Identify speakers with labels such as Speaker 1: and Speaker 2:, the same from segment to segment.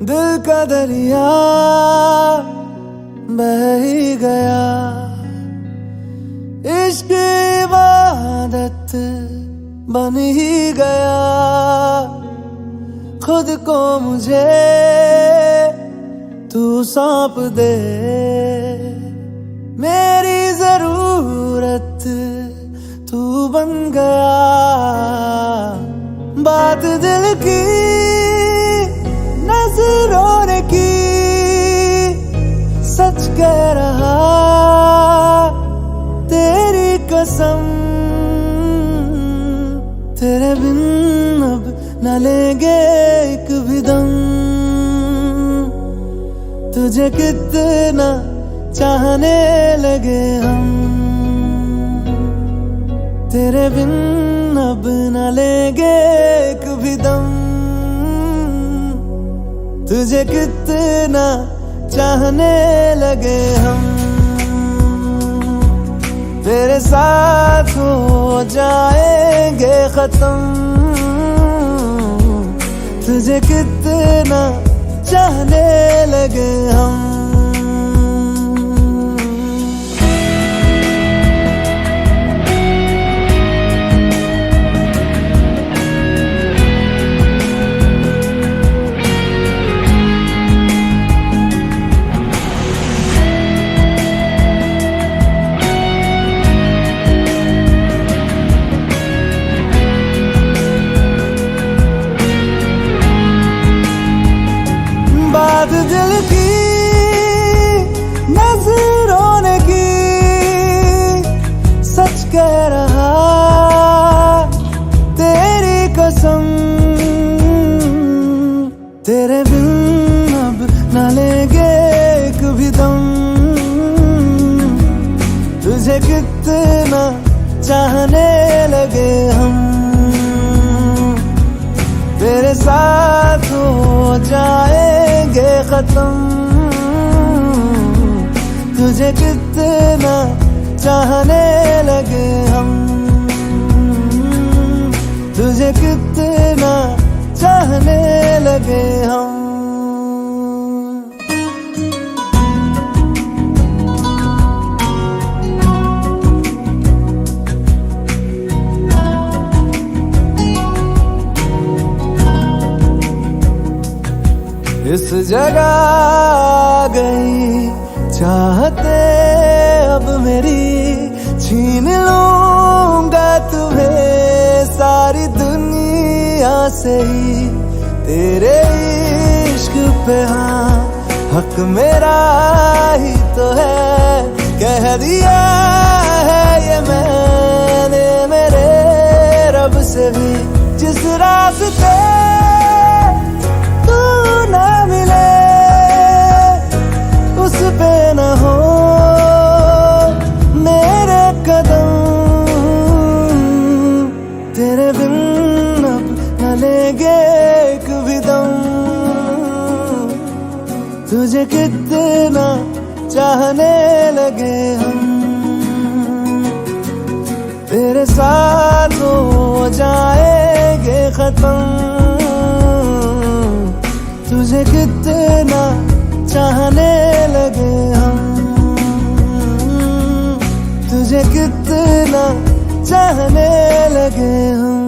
Speaker 1: दिल का दरिया बह ही गया, इश्क इबादत बन ही गया। खुद को मुझे तू सौंप दे, मेरी जरूरत तू बन गया। बात दिल की नजरों ने की, सच कह रहा तेरी कसम। तेरे बिन अब न लेंगे एक भी दम, तुझे कितना चाहने लगे हम। तेरे बिन अब न लेंगे एक भी दम, तुझे कितना चाहने लगे हम। तेरे साथ हो जाएंगे खत्म, तुझे कितना चाहने लगे हम। बात दिल की नजरों ने की, सच कह रहा तेरी कसम। तेरे बिन अब न लेंगे एक भी दम, तुझे कितना चाहने लगे हम। तेरे साथ हो जाएंगे खत्म, तुझे कितना चाहने लगे हम। तुझे कितना चाहने लगे हम। इस जगह गई चाहते अब मेरी, छीन लूंगा तुम्हें सारी दुनिया से ही। तेरे इश्क पे हाँ हक मेरा ही तो है, कह दिया है ये मैंने मेरे रब से भी। जिस रास्ते ना मिले उस पे न हो मेरे कदम। तेरे बिन अब न लेंगे एक भी दम, तुझे कितना चाहने लगे हम। तेरे साथ हो जाएंगे खत्म, तुझे कितना चाहने लगे हम। तुझे कितना चाहने लगे हम।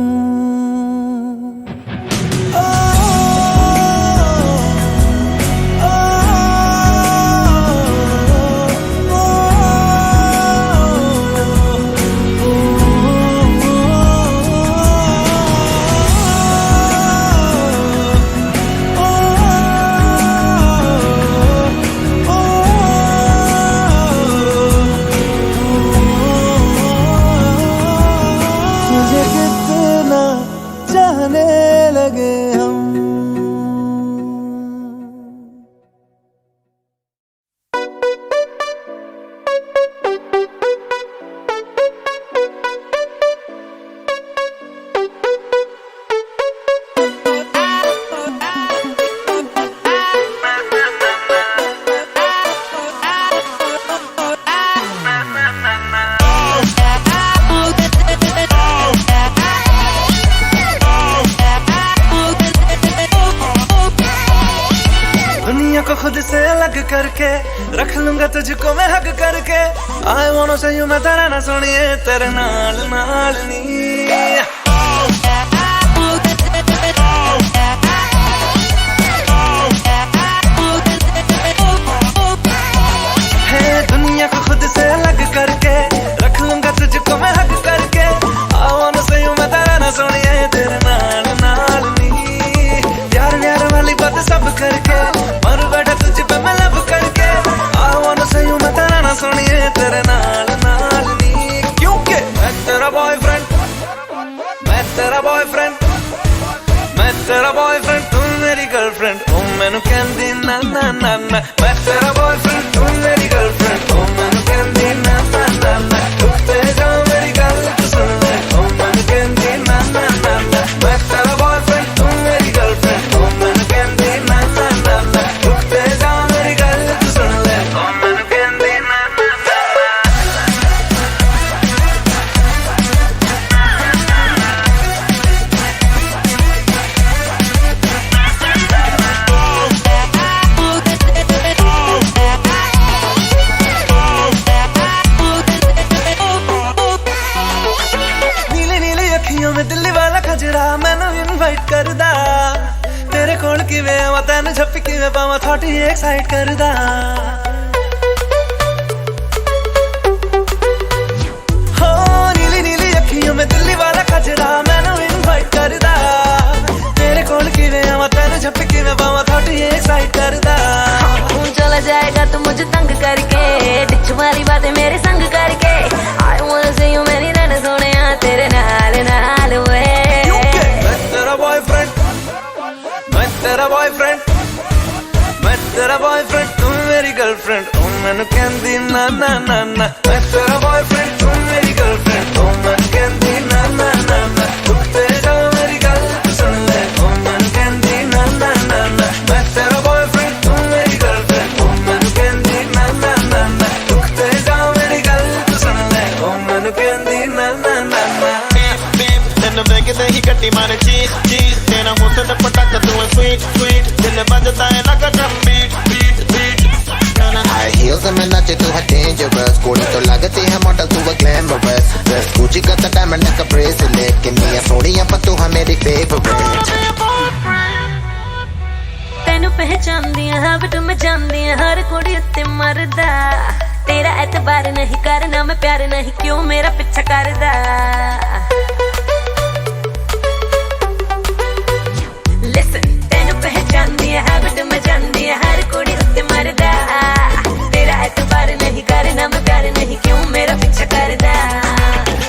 Speaker 1: अलग करके रख लूंगा तुझको मैं हक करके। I wanna say you मैं तेरा ना सुनिए तेरे नाल नाल नी। दुनिया को खुद से अलग करके रख लूंगा तुझको मैं हक करके। I wanna say you मैं तेरा ना सुनिए तेरे नाल नाल नी। प्यार प्यार वाली बात सब करके मर बैठा तुझ पे मैं लब करके। I wanna say you मैं तेरा ना सुनिए तेरे नाल नाल नी। क्योंकि मैं तेरा बॉयफ्रेंड, मैं तेरा बॉयफ्रेंड, मैं तेरा बॉयफ्रेंड तू मेरी गर्लफ्रेंड। ओ मैनू कहंदी ना ना ना ना। मैं तेरा बॉयफ्रेंड तू मेरी गर्लफ्रेंड। ओ मैनू कहंदी ना ना ना ना। रुकते जा मेरी गल तू सुन ले। ओ मैनू कहंदी ना ना ना ना। मैं तेरा बॉयफ्रेंड तू मेरी गर्लफ्रेंड। ओ मैनू कहंदी ना ना ना ना। रुकते जा मेरी गल तू सुन ले। ओ मैनू कहंदी ना ना ना। मैं दिल्ली वाला खजरा मैनू इनवाइट करदा। तेरे कोल किवें आवां तैनू झप्पी किवें पावां थोड़ी एक्साइट करदा। हो नीली नीली अखियों में दिल्ली वाला खजरा मैनू इनवाइट करदा। तेरे कोल किवें आवां तैनू झप्पी किवें पावां थोड़ी एक्साइट करदा।
Speaker 2: तू चला जाएगा तू मुझे तंग करके डिच वाली बातें मेरे संग करके। I wanna see you मेरी रन सोने तेरे नाल नाल वे।
Speaker 1: मैं तेरा बॉयफ्रेंड, मैं तेरा बॉयफ्रेंड, मैं तेरा बॉयफ्रेंड तू मेरी गर्लफ्रेंड। ओ मैनू कहंदी ना ना ना ना। मैं तेरा बॉयफ्रेंड तू मेरी गर्लफ्रेंड। ओ मैनू कहंदी ना ना ना ना। रुकते जा मेरी गल तू सुन ले। ओ मैनू कहंदी ना ना ना ना। मैं तेरा बॉयफ्रेंड तू मेरी गर्लफ्रेंड। ओ मैनू कहंदी ना ना ना ना। रुकते जा मेरी गल तू सुन ले। ओ मैनू कहंदी ना ना ना ना।
Speaker 3: तैनू वेखदे ही गड्डी मारे चीज चीज। तेरा हुस्न पटाखा तू है स्वीट स्वीट। दिल बजदा है लगा drum beat beat beat.
Speaker 4: High heels में नाचे तू है डेंजरस। कोड़ी तो लगती है मॉडल तू है ग्लैमरस। ड्रेस गुची का डायमंड का ब्रेसलेट। किन्नियां सोहणियां पर तू है मेरी फेवरेट।
Speaker 2: तेनू पहचानदी हां बट मैं जानदी हर कुड़ी उत्ते मरदा। तेरा एतबार नहीं करना मैं प्यार नहीं क्यों मेरा पीछा करदा। Listen, तेनू पहचानदी हां बट मैं जानदी हर कुड़ी उत्ते मरदा। तेरा एतबार नहीं करना मैं प्यार नहीं क्यों मेरा पीछा करदा।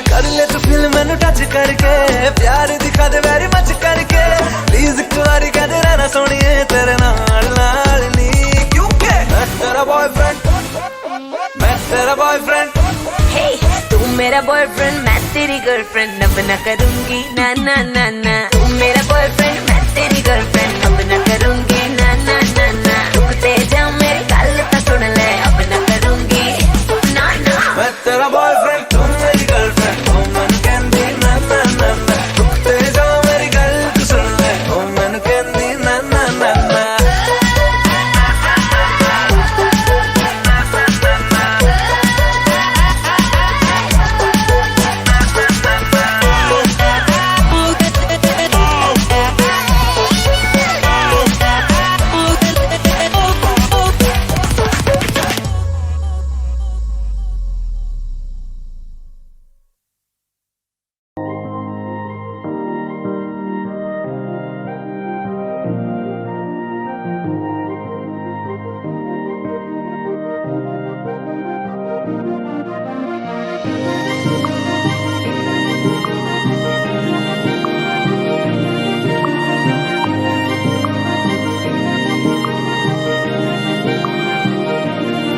Speaker 1: कर ले तू फिल्म मैनू टच करके प्यार दिखा दे वेरी मच करके। प्लीज एक बारी कह दे रहना सोनिए तेरे नाल नाल नी। क्योंकि मैं तेरा बॉयफ्रेंड, मैं तेरा बॉयफ्रेंड।
Speaker 2: Hey, तू मेरा बॉयफ्रेंड मैं तेरी गर्लफ्रेंड। अब ना करूंगी ना ना ना ना। तू मेरा बॉयफ्रेंड मैं तेरी गर्लफ्रेंड। अब ना करूंगी ना ना ना ना। रुकते जा मेरी गल तो सुन ले। अब ना करूंगी ना ना।
Speaker 1: मैं तेरा बॉयफ्रेंड तू मेरी गर्लफ्रेंड। ओ मैनू कहंदी ना ना ना ना। रुकते जा मेरी गल तू सुन ले। ओ मैनू कहंदी ना ना ना ना।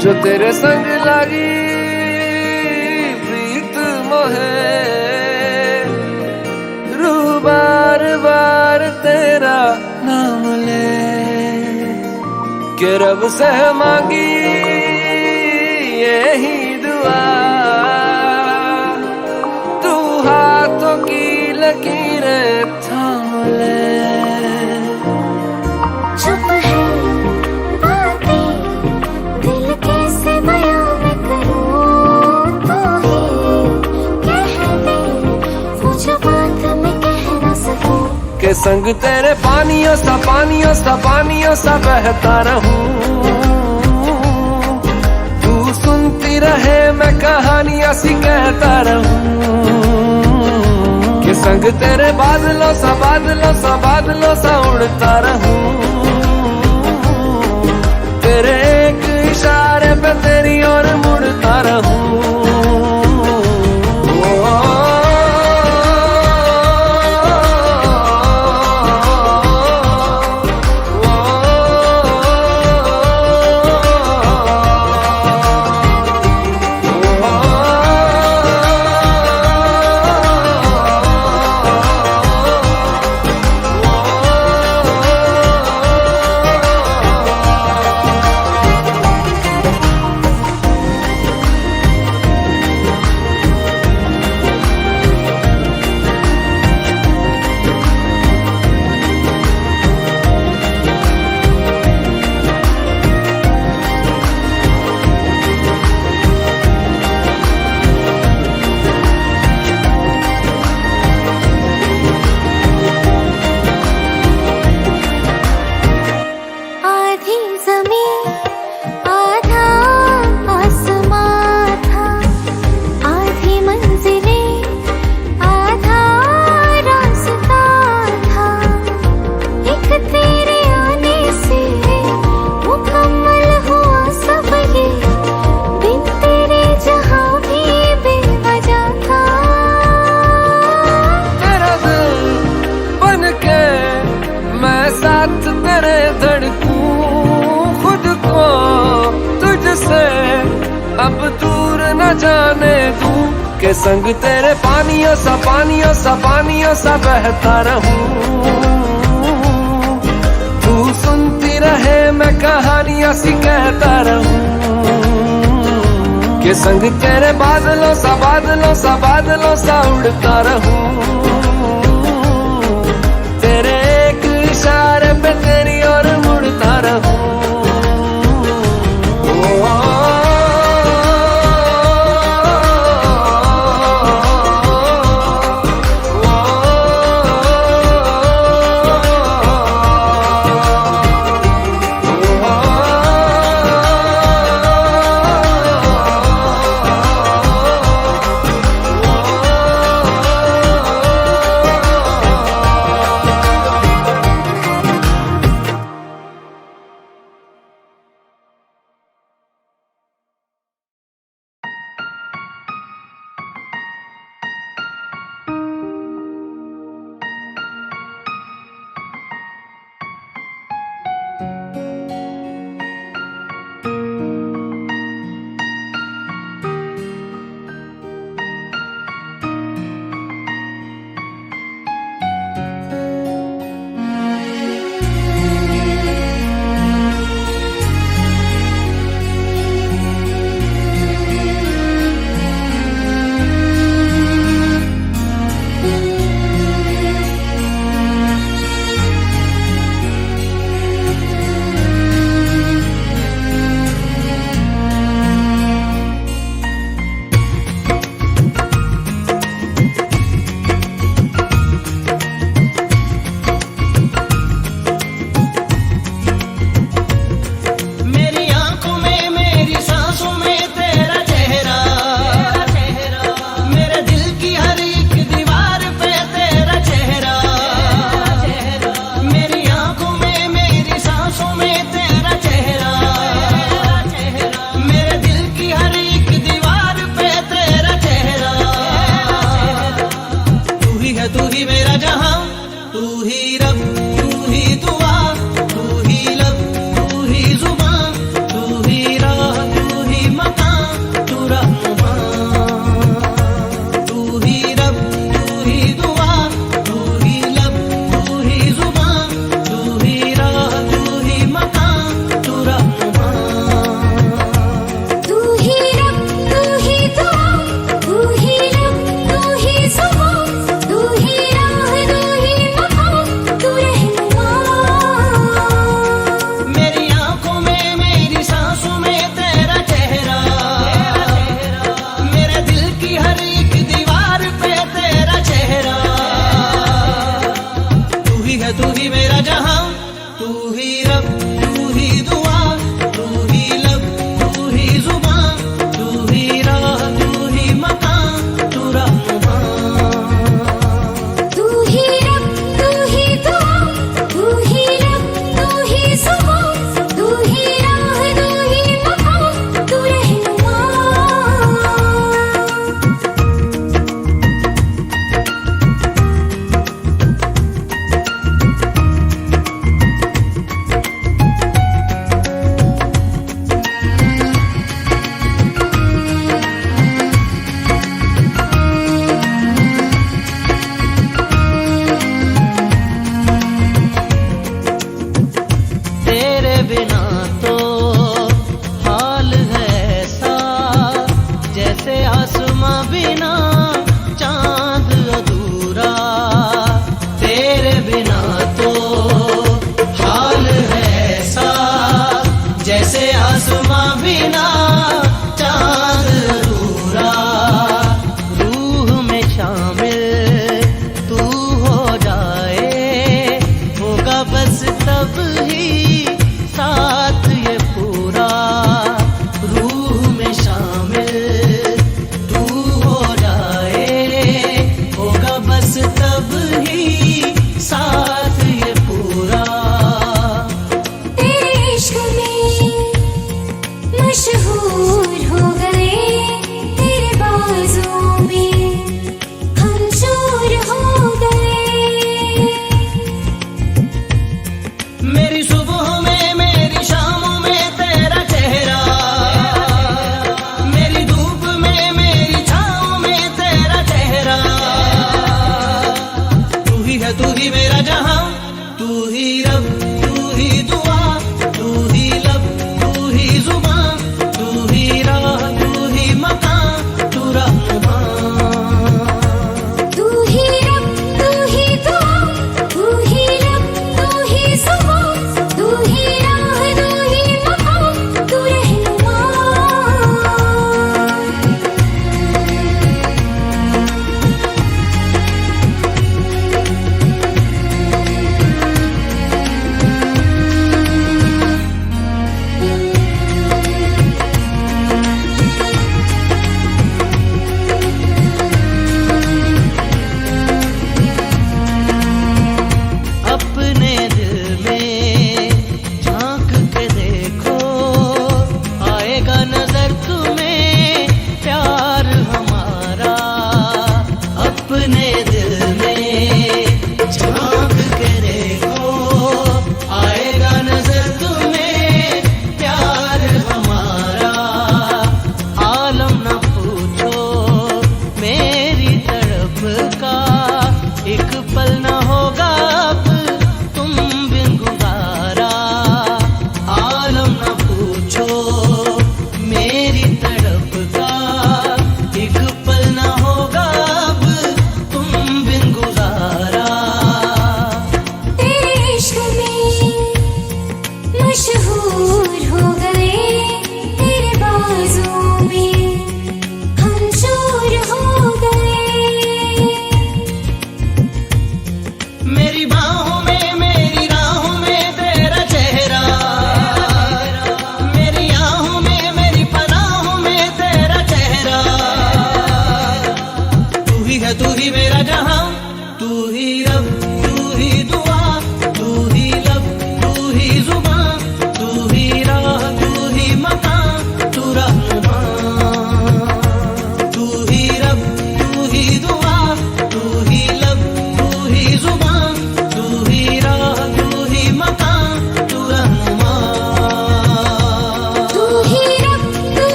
Speaker 1: जो तेरे संग लगी प्रीत मोहे। रूह बार बार तेरा नाम ले के रब से मांगी यही दुआ। तू हाथों की लकीरें थाम ले।
Speaker 5: चुप है बातें संग तेरे पानियों सा बहता रहूं। तू सुनती रहे मैं कहानियां सी कहता रहूं, कि संग तेरे बादलों सा उड़ता रहूं। तेरे एक इशारे पे तेरी ओर मुड़ता रहूं। अब दूर न जाने दूं, के संग तेरे पानियों सा बहता रहूं। तू सुनती रहे मैं कहानियां सी कहता रहूं, के संग तेरे बादलों सा उड़ता रहूं। तेरे एक इशारे पे तेरी ओर मुड़ता रहूं।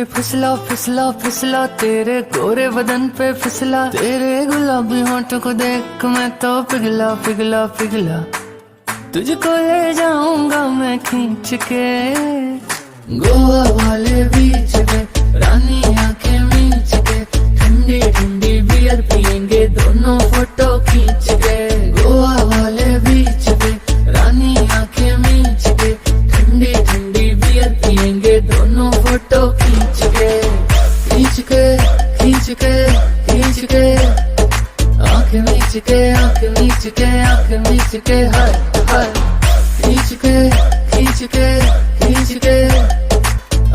Speaker 5: फिसला फिसला फिसला तेरे गोरे बदन पे फिसला, तेरे गुलाबी होंठों को देख मैं तो पिघला पिघला पिघला। तुझको ले जाऊंगा मैं खींच के गोवा वाले बीच पे, रानी आंखें मींच के, ठंडी ठंडी बियर पियेंगे दोनों फोटो खींच के। गोवा वाले बीच पे, रानी आंखें मींच के, ठंडी ठंडी बियर पियेंगे दोनों फोटो खींच के। खींच के खींच के खींच के, आंखें मींच के आंखें मींच के आंखें मींच के, हाय हाय। खींच के खींच के खींच के,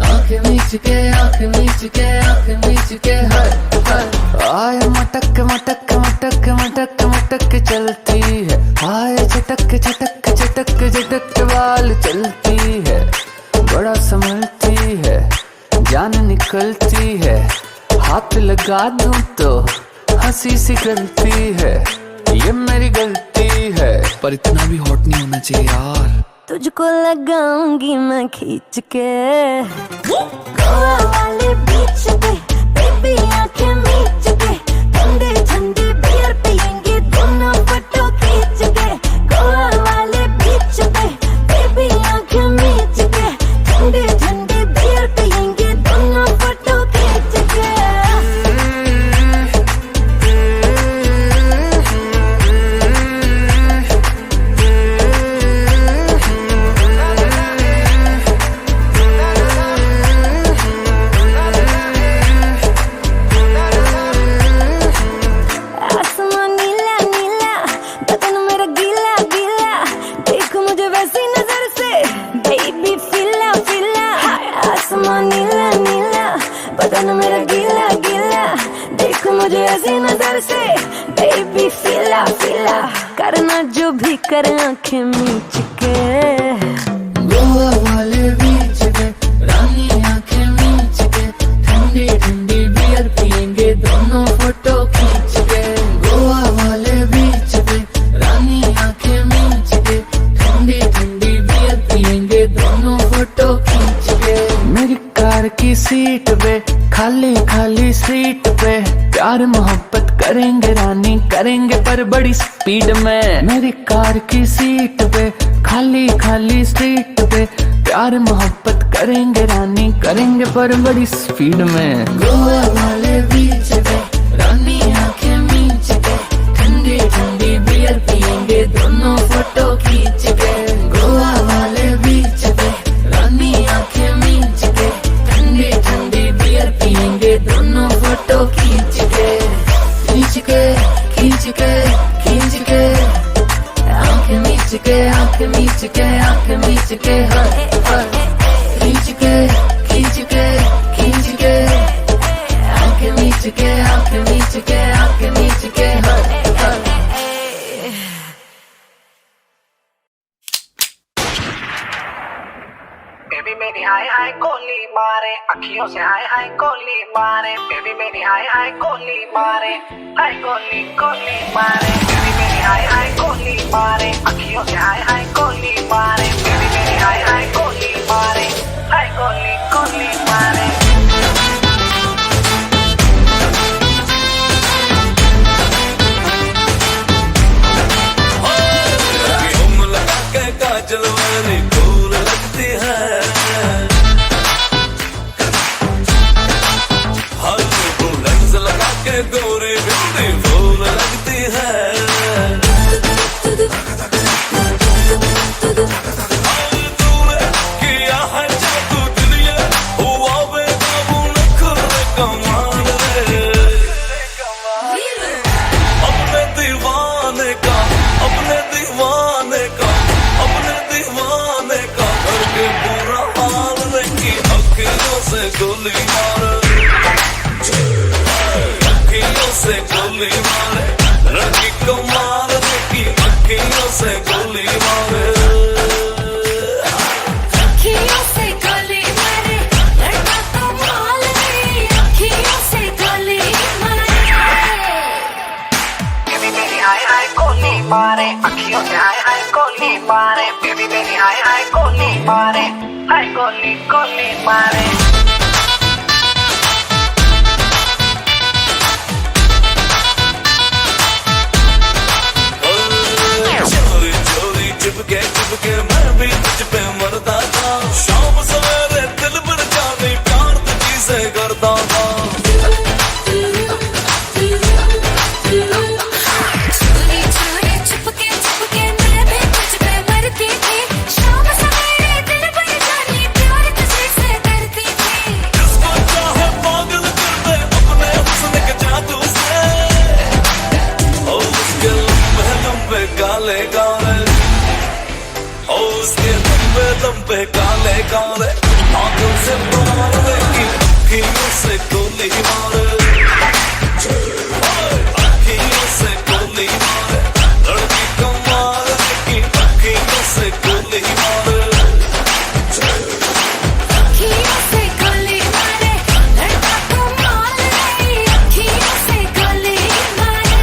Speaker 5: आंखें मींच के आंखें मींच के आंखें मींच के, हाय हाय। आय मटक मटक मटक मटक मटक चलती है, आय चटक चटक चटक चटक बाल चलती है। बड़ा संभलती है, जान निकलती है, हाथ लगा दूं तो हंसी सी गलती है। ये मेरी गलती है, पर इतना भी हॉट नहीं होना चाहिए यार।
Speaker 2: तुझको लगाऊंगी मैं खींच के गोवा वाले बीच पे, बेबी आंखें मींच के, ठंडे ठंडे बियर पियेंगे दोनों फोटो खींच के। गोवा वाले बीच पे, बेबी आंखें मींच के, ठंडे ठंडे बियर पियेंगे दोनों फोटो खींच के। मेरा गीला गीला, देखो मुझे ऐसी नजर से, बेबी फिला फिला, करना जो भी कर आंखें मींच के।
Speaker 5: गोवा वाले बीच पे, रानी आंखें मींच के, ठंडी ठंडी बियर पियेंगे दोनों फोटो खींच के। गोवा वाले बीच पे, रानी आंखें मींच के, ठंडी ठंडी बियर पियेंगे दोनों फोटो खींच के। मेरी कार की सीट पे, खाली खाली सीट पे, प्यार मोहब्बत करेंगे रानी करेंगे पर बड़ी स्पीड में। मेरी कार की सीट पे, खाली खाली सीट पे, प्यार मोहब्बत करेंगे रानी करेंगे पर बड़ी स्पीड में। गोवा वाले बीच पे, रानी आंखें मींच के, ठंडी ठंडी बियर पियेंगे दोनों फोटो खींच के। गोवा वाले बीच पे, रानी आंखें मींच के, ठंडी ठंडी बियर पियेंगे दोनों फोटो खींच के। खींच के खींच के खींच के, आंखें मींच के आंखें मींच के आंखें मींच के, हाय हाय। खींच के खींच के खींच के, आंखें मींच के आंखें मींच के आंखें मींच के, हाय हाय।
Speaker 6: बेबी मेरी हाय हाय गोली मारे, अखियों से हाय हाय गोली मारे। बेबी मेरी हाय हाय गोली मारे, हाय गोली गोली मारे। बेबी मेरी हाय हाय गोली मारे, अखियों से हाय हाय गोली मारे। बेबी मेरी हाय हाय गोली मारे, हाय गोली गोली मारे।
Speaker 1: हम लगा के काजल वाली फूल लगती है, लेंस लगा के गोरी बिंदी फूल लगती है। तूने किया है जादू दुनिया, हुआ बेकाबू नखरे कमाल रे। अपने दीवाने का अपने दीवाने का अपने दीवाने का करके बुरा हाल नहीं, अखियों से गोली मार, अखियों से गोली मारे, रंगी कमाल देखी अखियों से गोली मारे।
Speaker 2: अखियों से गोली मारे, लड़का कमाल है, अखियों से गोली मारे।
Speaker 6: बेबी मेरी हाय हाय गोली मारे, अखियों से हाय हाय गोली मारे। बेबी मेरी हाय हाय गोली मारे, हाय गोली गोली मारे।
Speaker 1: काले काले, ओ उसके लंबे लंबे काले काले, आंखों से मार देगी अखियों से गोली मारे, अखियों से गोली मारे, लड़की कमाल देगी अखियों से गोली मारे,
Speaker 2: अखियों से गोली मारे, लड़का कमाल है, अखियों से गोली मारे।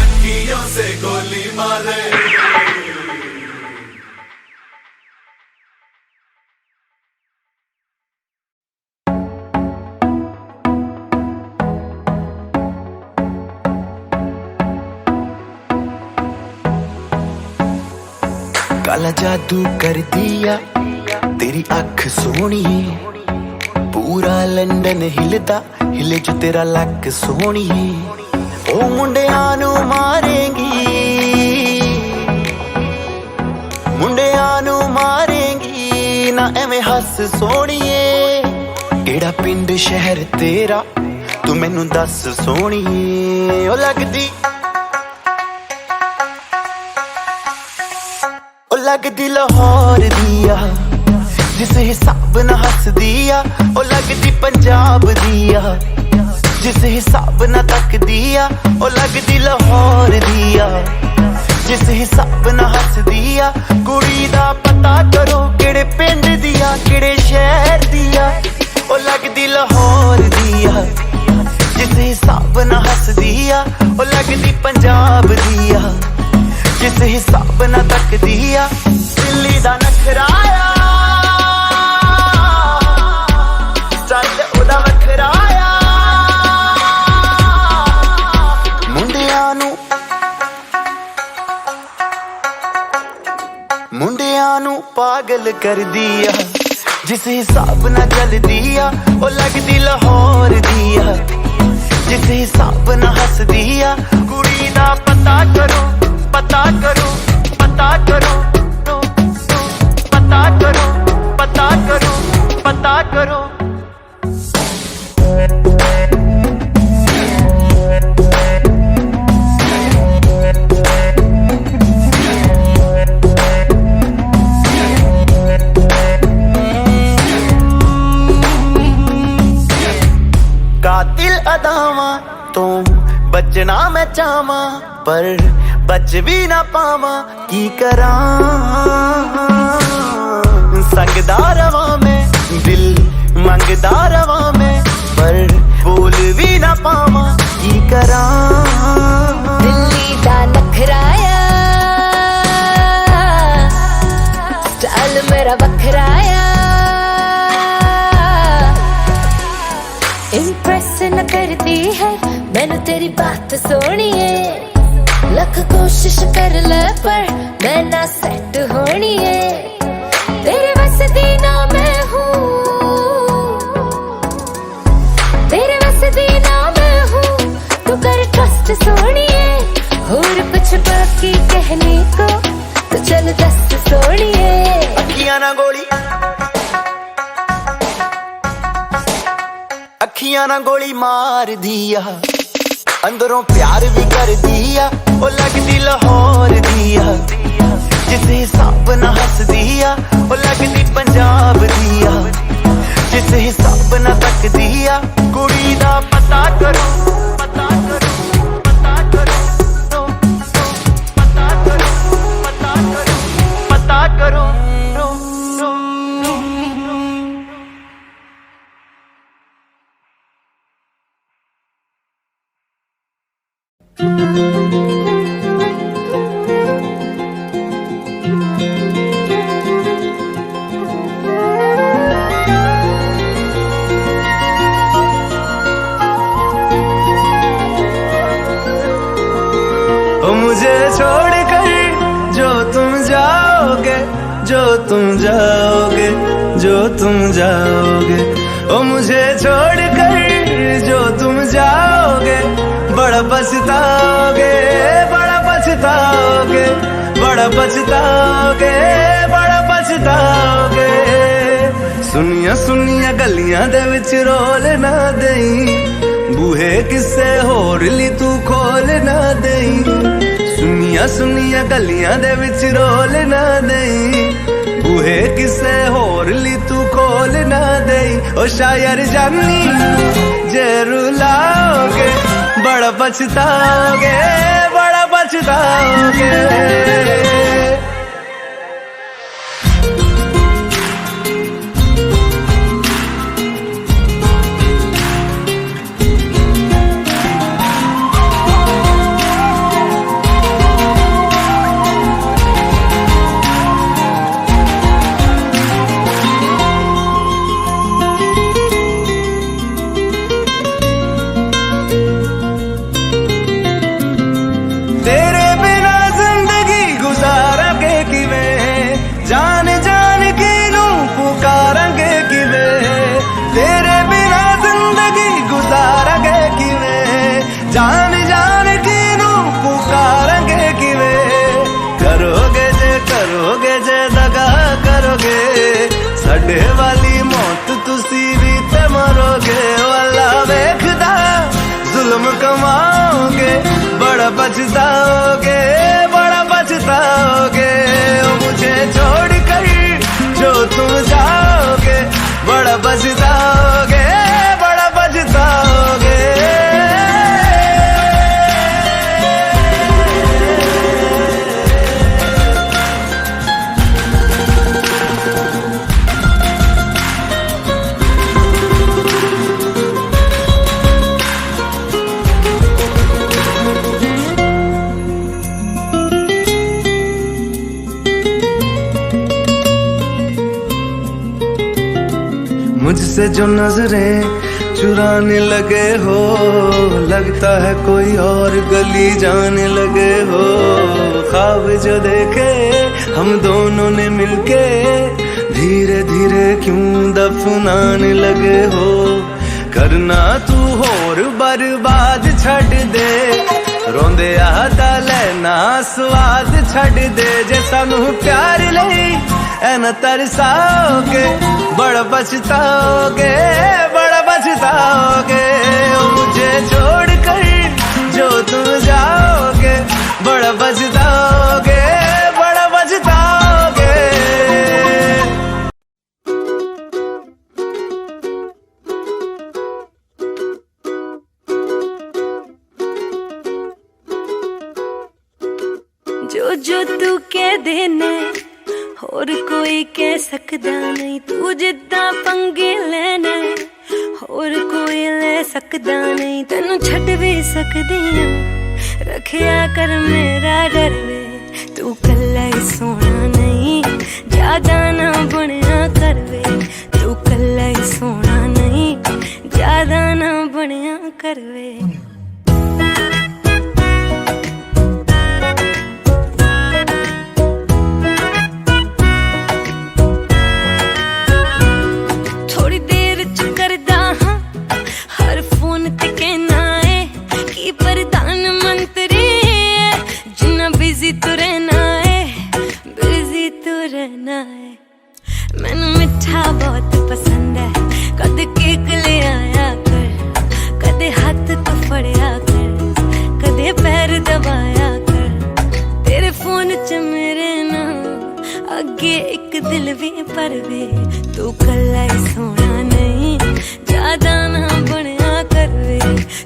Speaker 1: अखियों से गोली मारे।
Speaker 7: काला जादू कर दिया तेरी अख सोनी, पूरा लंदन हिलदा हिले जो तेरा लक सोनी, ओ मुंडियां नू मारेंगी, मुंडियां नू मारेंगी ना एवें हस सोणीए, केड़ा पिंड शहर तेरा तू मैनू दस सोणीए, ओ लगदी लगदी लाहौर दिया जिस हिसाब ना हस दिया, ओ लगदी पंजाब दिया जिस हिसाब ना तक दिया, ओ लगदी लाहौर दिया जिस हिसाब ना हस दिया, कुड़ी दा पता करो केड़े पिंड दिया केड़े शहर दिया, ओ लगदी लाहौर दिया जिस हिसाब ना हस दिया, ओ लगदी पंजाब दिया जिस हिसाब ना तक दिया, दिल्ली दा नखराया स्टाइल ओदा वखराया, मुंडियां नू पागल कर दिया जिस हिसाब ना चल दिया, ओ लगदी लाहौर दिया जिस हिसाब ना हस दिया, कुड़ी दा पता करो पता करो पता करो पता करो पता करो पता करो। कातिल अदावां तो बचना मैं चाहवा, पर बच भी ना पावा की करां, संगदा रवा मैं दिल मंगदा रवा मैं, पर बोल भी ना पावा की करां,
Speaker 2: दिल्ली दा नखराया स्टाइल मेरा बखराया, इम्प्रेस न करती है मैनू तेरी बात सोनी है, लख कोशिश कर ले पर मैं ना सेट होनी है, तेरे बस दी ना मैं हूँ, तेरे बस दी ना मैं हूँ, तू कर ट्रस्ट सोनी है, और कुछ बाकी कहने को तो चल दस सोनी है।
Speaker 7: अखियां ना गोली अखियां ना गोली मार दिया, अंदरों प्यार भी कर दिया, ओ लगदी लाहौर दिया जिस हिसाब ना हस दिया, ओ लगदी पंजाब दिया जिस हिसाब ना तक दिया, कुड़ी दा पता करो पता करो पता करो पता करो पता करो पता करो।
Speaker 1: जो तुम जाओगे, जो तुम जाओगे। ओ मुझे छोड़ कर जो तुम जाओगे, बड़ा पछताओगे, बड़ा पछताओगे, बड़ा पछताओगे, बड़ा पछताओगे। सुनिया सुनिया गलियां दे विच रोल ना देई, बूहे किसे होर ली तू खोल ना देई। सुनिया सुनिया गलियां दे विच रोल ना देई, बूहे किसे होर ली तू खोल ना देई। ओ शायर जानी जे रुलाओगे, बड़ा पछताओगे, बड़ा पछताओगे। तेरे बिना जिंदगी गुजारांगे किवें, जान जान के नू पुकारांगे किवें। तेरे बिना जिंदगी गुजारांगे किवें, जान जान के नू पुकारांगे किवें। करोगे जे दगा करोगे, साडे वाली मौत तुसी भी ते मरोगे। वाला वेखदा जुल्म कमाओगे, बड़ा पछताओगे, बड़ा पछताओगे। ओ मुझे छोड़ कर जो तुम जाओगे, बड़ा पछताओगे, बड़ा पछताओगे। मुझसे जो नजरें चुराने लगे हो, लगता है कोई और गली जाने लगे हो। ख्वाब जो देखे हम दोनों ने मिलके, धीरे धीरे क्यों दफनाने लगे हो। करना तू होर बर्बाद छड़ दे, रोंदे आता लेना स्वाद छड़ दे। जे सानू प्यार लई ऐना तरसाओगे, बड़ा पछताओगे, बड़ा पछताओगे। ओ मुझे छोड़ कर जो तुम जाओगे, बड़ा पछताओगे, बड़ा पछताओगे।
Speaker 2: जो जो तू कह देना होर कोई कह सकदा नहीं। तू जिद्दां पंगे लेना होर कोई ले सकदा नहीं। तेनू छड़ भी सकदी हां, रखिया कर मेरा डर वे। तू कल्ला ही सोना नहीं, ज्यादा ना बनिया कर वे। तू कल्ला ही सोना नहीं, ज्यादा ना बनिया कर वे। मैनू मिठा बहुत पसंद है, कदे केक ले आया कर, कदे हाथ तो फड़िया कर, कदे पैर दबाया कर। तेरे फोन च मेरे नाम अगे एक दिल भी पर वे। तू कल्ला ही सोना नहीं, ज्यादा ना बनिया कर वे।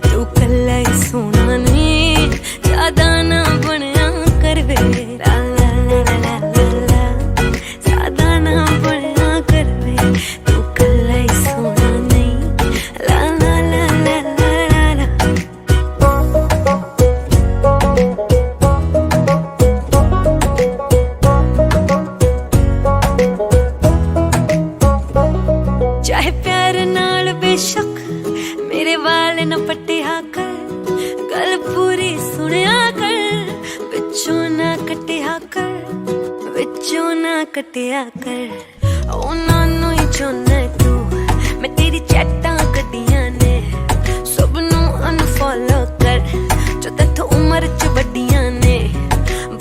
Speaker 2: तू कल्ला ही सोना नहीं, ज्यादा ना बनिया कर वे। ला ला ला ला ला ला, ज्यादा ना बनिया कर वे। तू कल्ला ही सोना नहीं, ला ला ला ला ला ला। चाहे प्यार नाल बेशक मेरे वाल न पट्टिया कर, गल पूरी सुनिया कर। दिया कर ਉਹਨਾਂ ਨੂੰ ਹੀ ਚਾਹੁੰਦਾ ਤੂੰ ਮੈਂ ਤੇਰੀ ਚੈਟਾਂ ਕੱਢੀਆਂ ਨੇ ਸਭ ਨੂੰ ਅਨਫੋਲੋ ਕਰ ਜੋ ਤੇਥੋਂ ਉਮਰ ਚ ਵੱਡੀਆਂ ਨੇ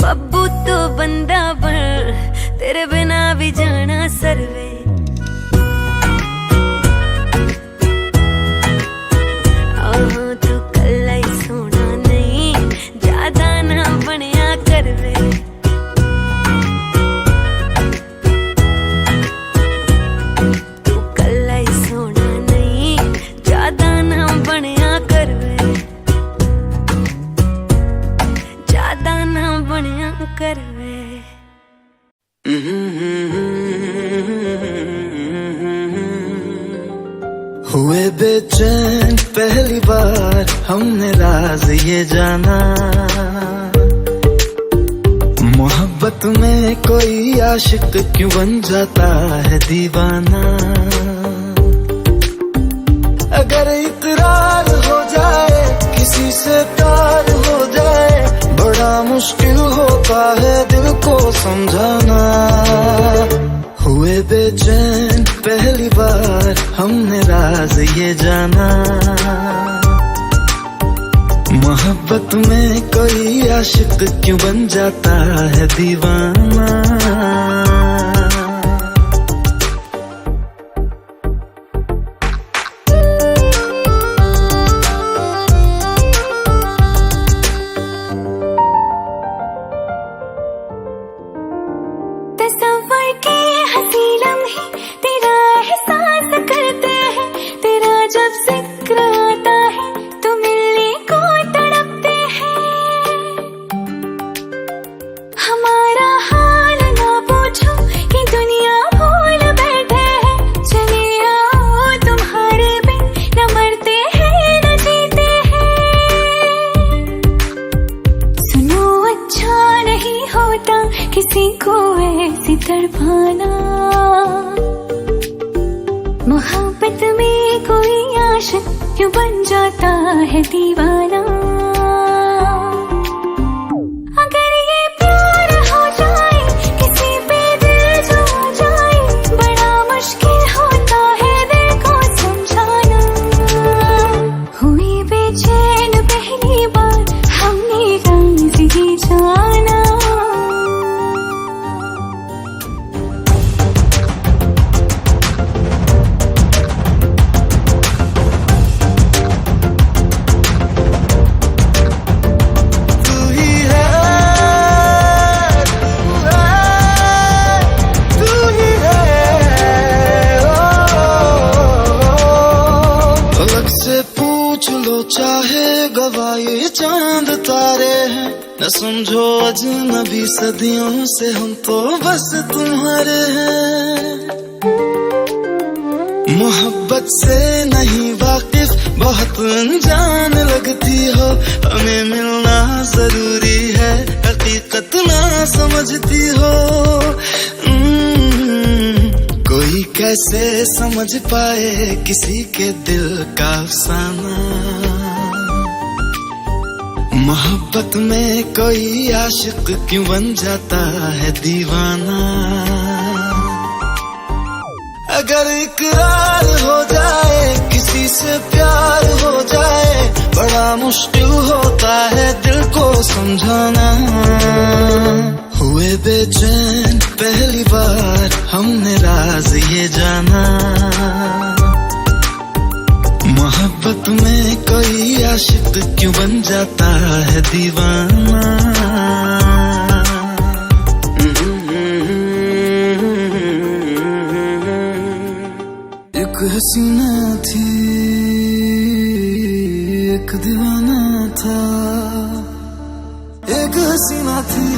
Speaker 2: ਬੱਬੂ ਤੋਂ ਬੰਦਾ ਬਣ ਤੇਰੇ ਬਿਨਾ ਵੀ ਜਾਣਾ ਸਰਵੇ
Speaker 7: हुए बेचैन पहली बार हमने राज ये जाना मोहब्बत में कोई आशिक क्यों बन जाता है दीवाना अगर इकरार हो जाए किसी से प्यार हो जाए बड़ा मुश्किल होता है दिल को समझाना हुए बेचैन पहली बार हमने राज ये जाना मोहब्बत में कोई आशिक क्यों बन जाता है दीवाना
Speaker 2: किसी को ऐसी तड़पाना मोहब्बत में कोई आशिक क्यों बन जाता है दीवाना अगर ये प्यार हो जाए किसी पे दिल जो जाए बड़ा मुश्किल होता है दिल को समझाना हुई बेचैन पहली बार हमने राज ही जाना
Speaker 7: चाहे गवाए चांद तारे हैं न समझो अजनबी सदियों से हम तो बस तुम्हारे हैं मोहब्बत से नहीं वाकिफ बहुत अनजान लगती हो हमें मिलना जरूरी है हकीकत ना समझती हो कोई कैसे समझ पाए किसी के दिल का अफसाना मोहब्बत में कोई आशिक क्यों बन जाता है दीवाना अगर इकरार हो जाए किसी से प्यार हो जाए बड़ा मुश्किल होता है दिल को समझाना हुए बेचैन पहली बार हमने राज ये जाना मोहब्बत में कोई आशिक क्यों बन जाता है दीवाना एक हसीना थी एक दीवाना था एक हसीना थी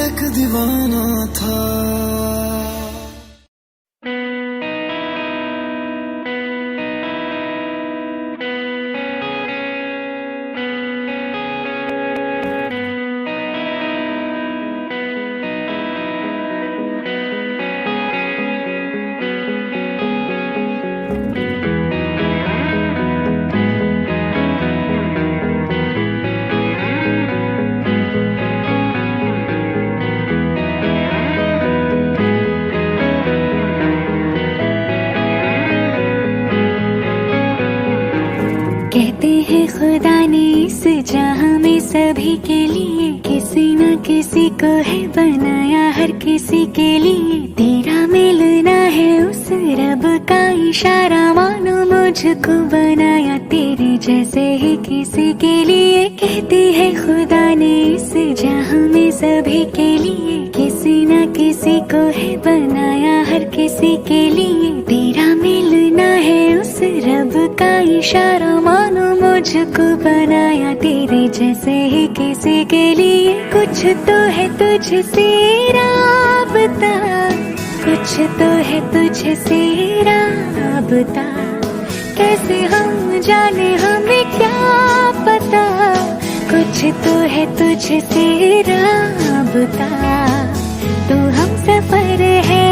Speaker 7: एक दीवाना था
Speaker 8: सभी के लिए किसी न किसी को है बनाया हर किसी के लिए तेरा मिलना है उस रब का इशारा मानो मुझको बनाया तेरे जैसे ही किसी के लिए कहती है खुदा ने इस जहां में सभी के लिए किसी न किसी को है बनाया हर किसी के लिए तेरा मिलना है उस रब का इशारा मानो मुझको बनाया तेरे जैसे ही किसी के लिए कुछ तो है तुझसे राबता कुछ तो है तुझसे राबता कैसे हम जाने हमें क्या पता कुछ तो है तुझसे राबता तो हम सफर है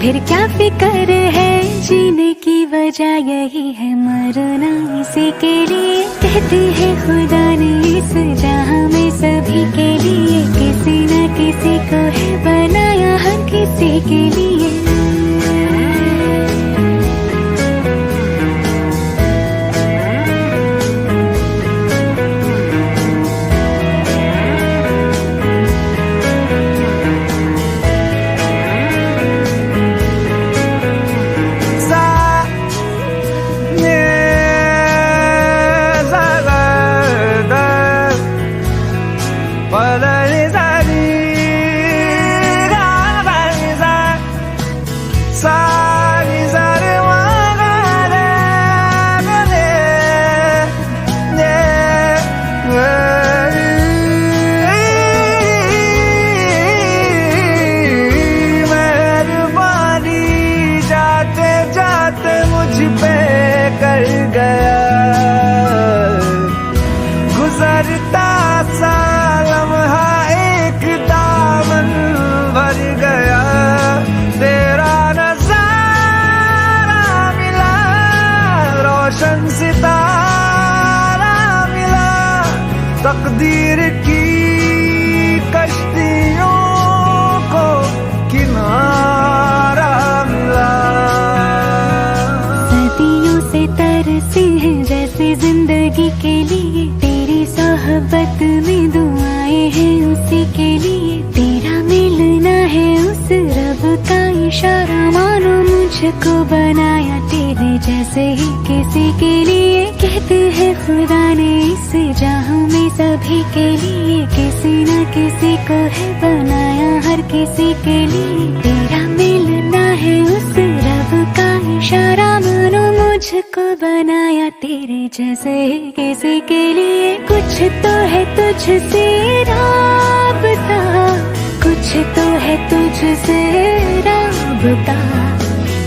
Speaker 8: फिर क्या फिक्र है जीने की वजह यही है मरना इसी के लिए कहती है खुदा ने इस जहां में सभी के लिए किसी न किसी को है बनाया हर किसी के लिए
Speaker 1: तकदीर की कश्तियों को किनारा मिला
Speaker 8: सदियों से तरसी है जैसे जिंदगी के लिए तेरी सोहबत में दुआएं हैं उसी के लिए तेरा मिलना है उस रब का इशारा मानो मुझको बनाया तेरे जैसे ही किसी के लिए कहते हैं खुदा ने इस जहां में सभी के लिए किसी न किसी को है बनाया हर किसी के लिए तेरा मिलना है उस रब का इशारा मानो मुझको बनाया तेरे जैसे ही किसी के लिए कुछ तो है तुझसे राबता कुछ तो है तुझसे राबता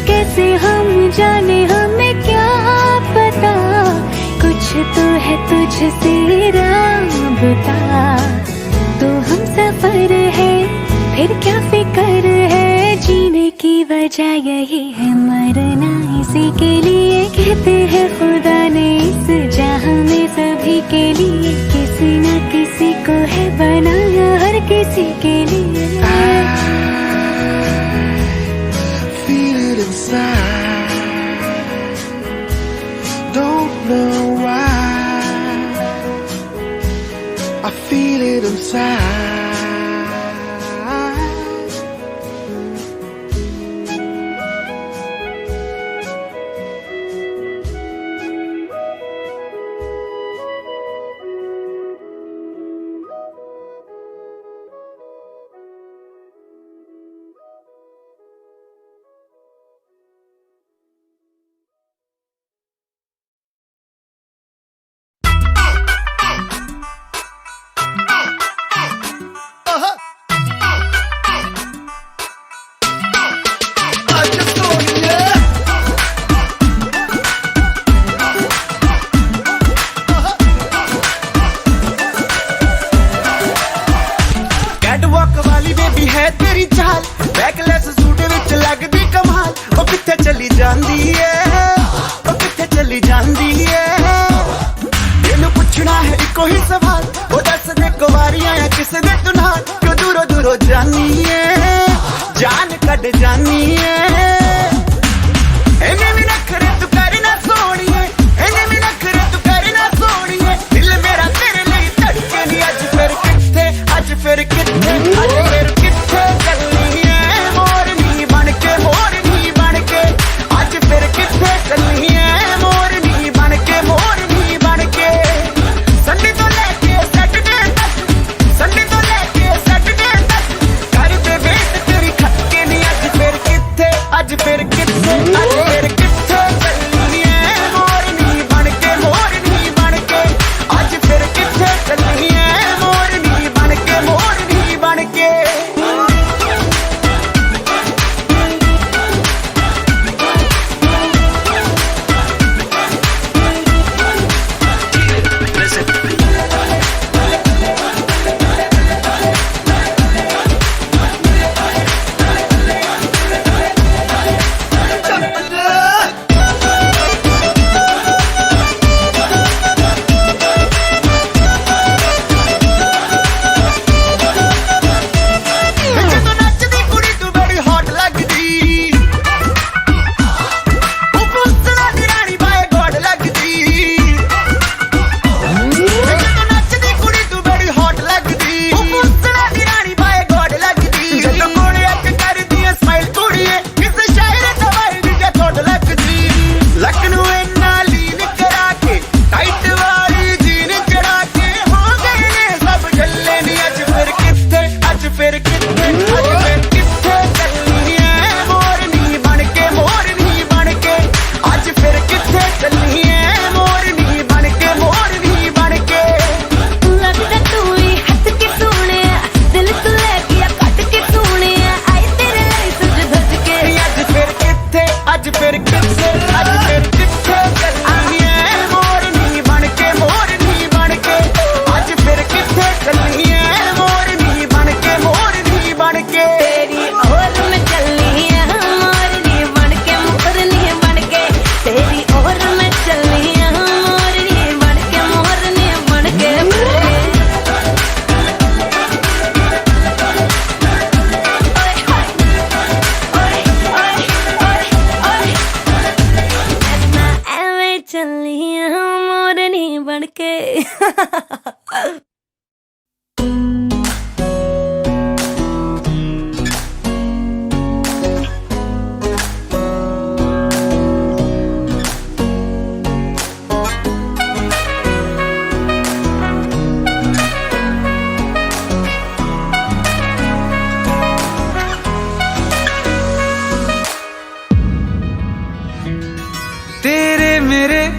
Speaker 8: कैसे हम जाने हमें क्या पता कुछ तो है तुझसे राबता तो हम सफर है फिर क्या फिक्र है जीने की वजह यही है मरना इसी के लिए कहते हैं खुदा ने इस जहां में सभी के लिए किसी न किसी को है बनाया हर किसी के लिए
Speaker 7: Don't know why I feel it inside.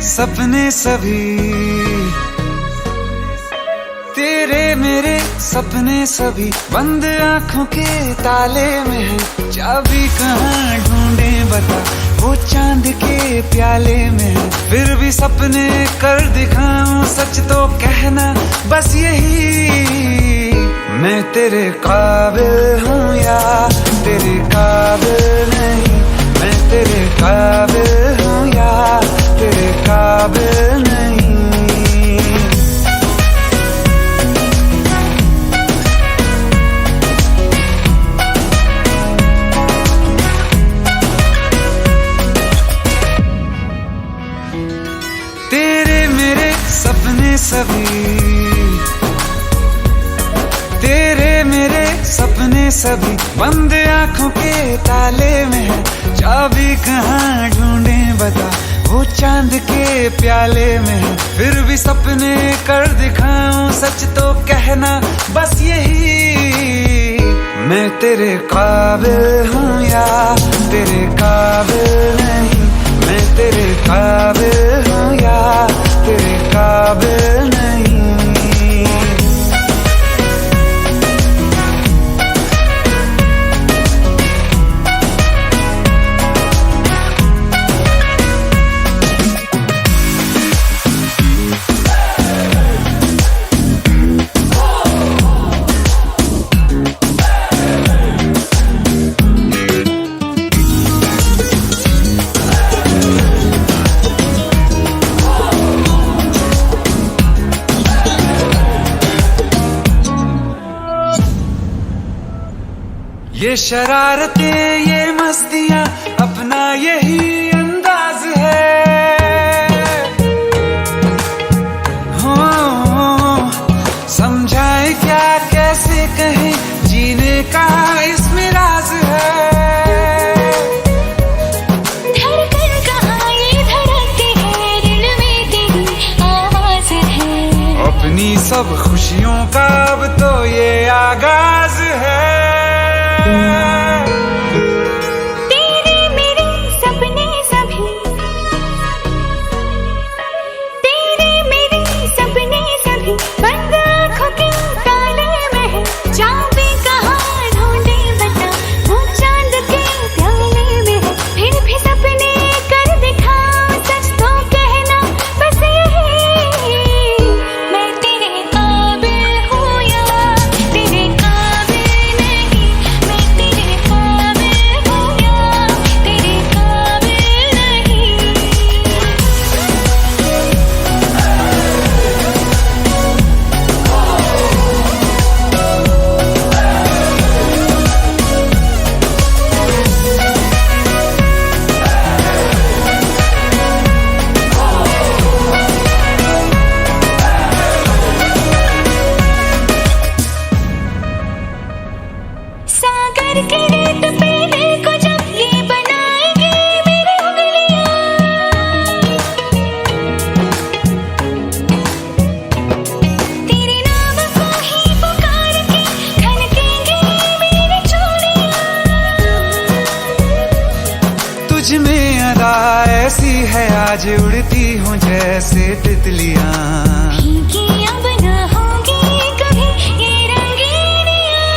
Speaker 1: सपने सभी, तेरे मेरे सपने सभी बंद आंखों के ताले में है। चाबी कहाँ ढूंढे बता, वो चांद के प्याले में है। फिर भी सपने कर दिखाऊं, सच तो कहना बस यही, मैं तेरे काबिल हूँ या तेरे काबिल नहीं। मैं तेरे काबिल हूँ या तेरे काबिल नहीं। तेरे मेरे सपने सभी, तेरे मेरे सपने सभी बंद आंखों के ताले में है। चाबी कहाँ ढूंढे बता, वो चांद के प्याले में है। फिर भी सपने कर दिखाऊं, सच तो कहना बस यही, मैं तेरे काबिल हूँ या तेरे काबिल नहीं। मैं तेरे काबिल हूँ या तेरे काबिल नहीं। ये शरारतें ये मस्तियां अपना यही अंदाज है। हो समझाए क्या कैसे कहें, जीने का इसमें राज है।
Speaker 8: धड़कन कहाँ ये धड़कती है, दिल में तेरी आवाज है।
Speaker 1: अपनी सब खुशियों का अब तो ये आगाज है।
Speaker 8: तेरे मेरे सपने सभी, तेरे मेरे सपने सभी बंद आँखों के ताले में है। चाबी कहाँ ढूंढे बता, वो चांद के प्याले में है। फिर भी सपने कर दिखाऊं, सच तो कहना बस यही, मैं तेरे काबिल हूँ या तेरे काबिल नहीं। मैं तेरे काबिल हूँ या तेरे काबिल नहीं। सागर के रेत पे दिल को जब ये बनाएंगे मेरी उंगलियां, तेरे नाम को ही पुकार के खनकेंगे मेरी चूड़ियां।
Speaker 1: तुझ में अदा ऐसी है, आज उड़ती हूँ जैसे तितलियां।
Speaker 8: फीकी अब न होगी कभी ये रंगीनियां।